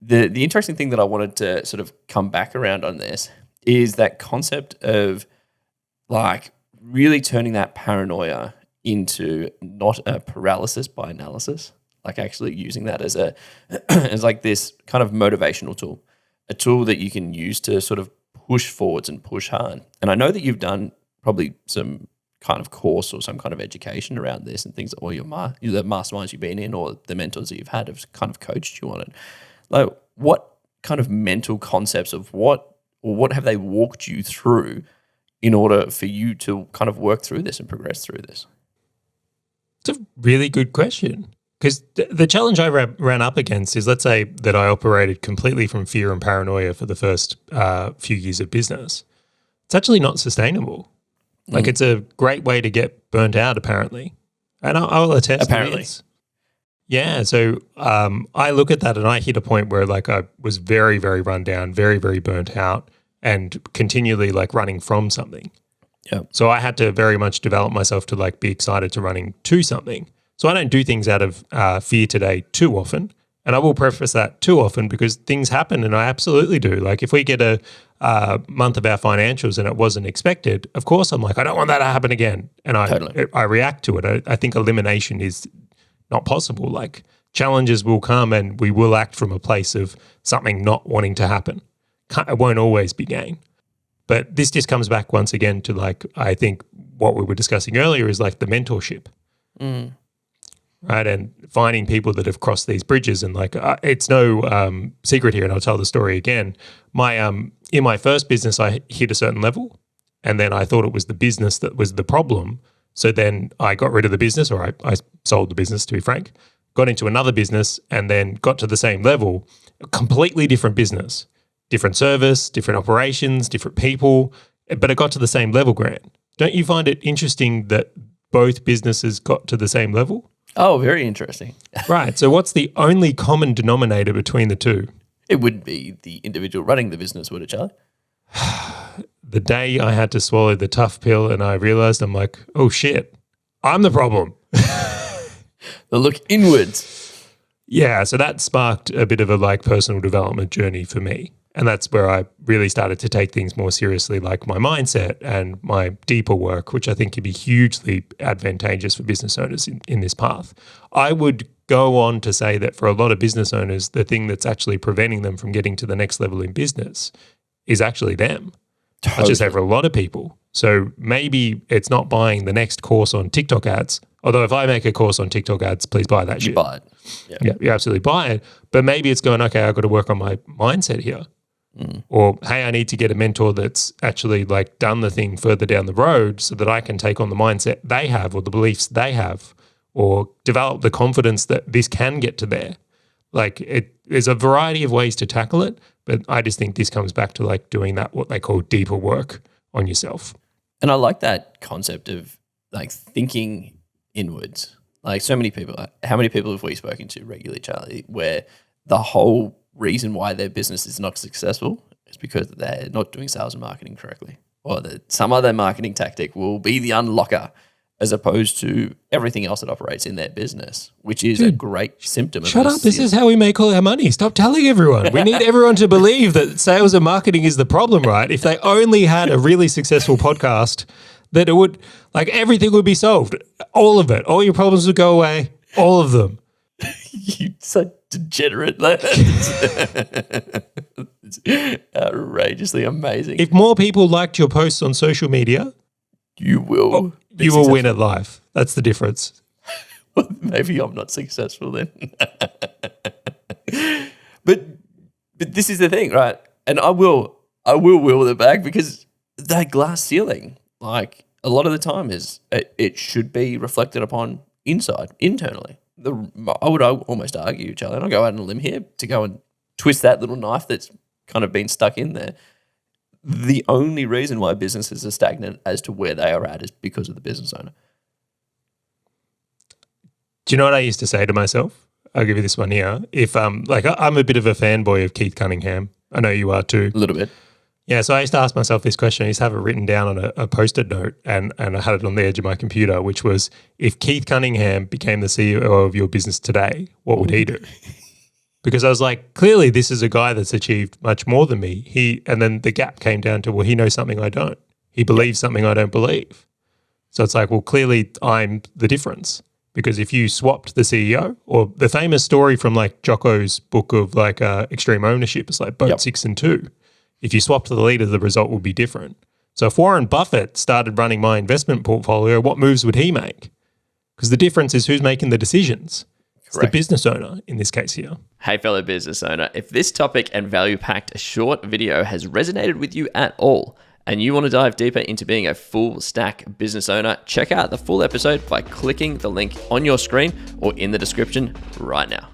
the interesting thing that I wanted to sort of come back around on this is that concept of like really turning that paranoia into not a paralysis by analysis, like actually using that as a as like this kind of motivational tool, a tool that you can use to sort of push forwards and push hard. And I know that you've done probably some kind of course or some kind of education around this and things, or the masterminds you've been in or the mentors that you've had have kind of coached you on it. Like, what kind of mental concepts of what have they walked you through in order for you to kind of work through this and progress through this? It's a really good question, because the challenge I ran up against is, let's say that I operated completely from fear and paranoia for the first few years of business. It's actually not sustainable. Like, it's a great way to get burnt out, apparently. And I'll attest apparently. to this. Yeah, so I look at that and I hit a point where like I was very, very run down, very, very burnt out, and continually like running from something. Yeah. So I had to very much develop myself to like be excited to running to something. So I don't do things out of fear today too often. And I will preface that too often because things happen, and I absolutely do. Like if we get a month of our financials and it wasn't expected, of course I'm like, I don't want that to happen again. And I react to it. I think elimination is not possible. Like challenges will come and we will act from a place of something not wanting to happen. It won't always be gain. But this just comes back once again to like, I think what we were discussing earlier is like the mentorship. Right, and finding people that have crossed these bridges, and like it's no secret here, and I'll tell the story again. In my first business, I hit a certain level, and then I thought it was the business that was the problem. So then I got rid of the business, or I sold the business, to be frank. Got into another business, and then got to the same level, a completely different business, different service, different operations, different people, but it got to the same level. Grant, don't you find it interesting that both businesses got to the same level? Oh, very interesting. Right. So what's the only common denominator between the two? It would be the individual running the business, would it, Charlie? The day I had to swallow the tough pill and I realized, I'm like, oh shit, I'm the problem. The look inwards. Yeah. So that sparked a bit of a like personal development journey for me. And that's where I really started to take things more seriously, like my mindset and my deeper work, which I think can be hugely advantageous for business owners in this path. I would go on to say that for a lot of business owners, the thing that's actually preventing them from getting to the next level in business is actually them. Totally. I just say for a lot of people. So maybe it's not buying the next course on TikTok ads. Although if I make a course on TikTok ads, please buy that shit. You buy it. Yeah, you absolutely buy it. But maybe it's going, okay, I've got to work on my mindset here. Or, hey, I need to get a mentor that's actually like done the thing further down the road so that I can take on the mindset they have or the beliefs they have, or develop the confidence that this can get to there. Like there's a variety of ways to tackle it, but I just think this comes back to like doing that, what they call deeper work on yourself. And I like that concept of like thinking inwards. Like so many people, how many people have we spoken to regularly, Charlie, where the whole reason why their business is not successful is because they're not doing sales and marketing correctly, or that some other marketing tactic will be the unlocker as opposed to everything else that operates in their business, which is a great symptom. Shut up. This is how we make all our money. Stop telling everyone. We need everyone to believe that sales and marketing is the problem, right? If they only had a really successful podcast, that it would, like everything would be solved. All of it. All your problems would go away. All of them. You so degenerate. It's outrageously amazing. If more people liked your posts on social media, you will win at life. That's the difference. Well, maybe I'm not successful then. But this is the thing, right? And I will wheel it back, because that glass ceiling, like a lot of the time, is it should be reflected upon internally. I would almost argue, Charlie, and I'll go out on a limb here to go and twist that little knife that's kind of been stuck in there. The only reason why businesses are stagnant as to where they are at is because of the business owner. Do you know what I used to say to myself? I'll give you this one here. If like I'm a bit of a fanboy of Keith Cunningham. I know you are too. A little bit. Yeah, so I used to ask myself this question. I used to have it written down on a Post-it note, and I had it on the edge of my computer, which was, if Keith Cunningham became the CEO of your business today, what would he do? because I was like, clearly this is a guy that's achieved much more than me. And then the gap came down to, well, he knows something I don't. He believes something I don't believe. So it's like, well, clearly I'm the difference. Because if you swapped the CEO, or the famous story from like Jocko's book of like extreme ownership, it's like boat 6 and 2. If you swapped the leader, the result would be different. So if Warren Buffett started running my investment portfolio, what moves would he make? Because the difference is who's making the decisions. It's the business owner in this case here. Hey, fellow business owner, if this topic and value-packed short video has resonated with you at all, and you want to dive deeper into being a full stack business owner, check out the full episode by clicking the link on your screen or in the description right now.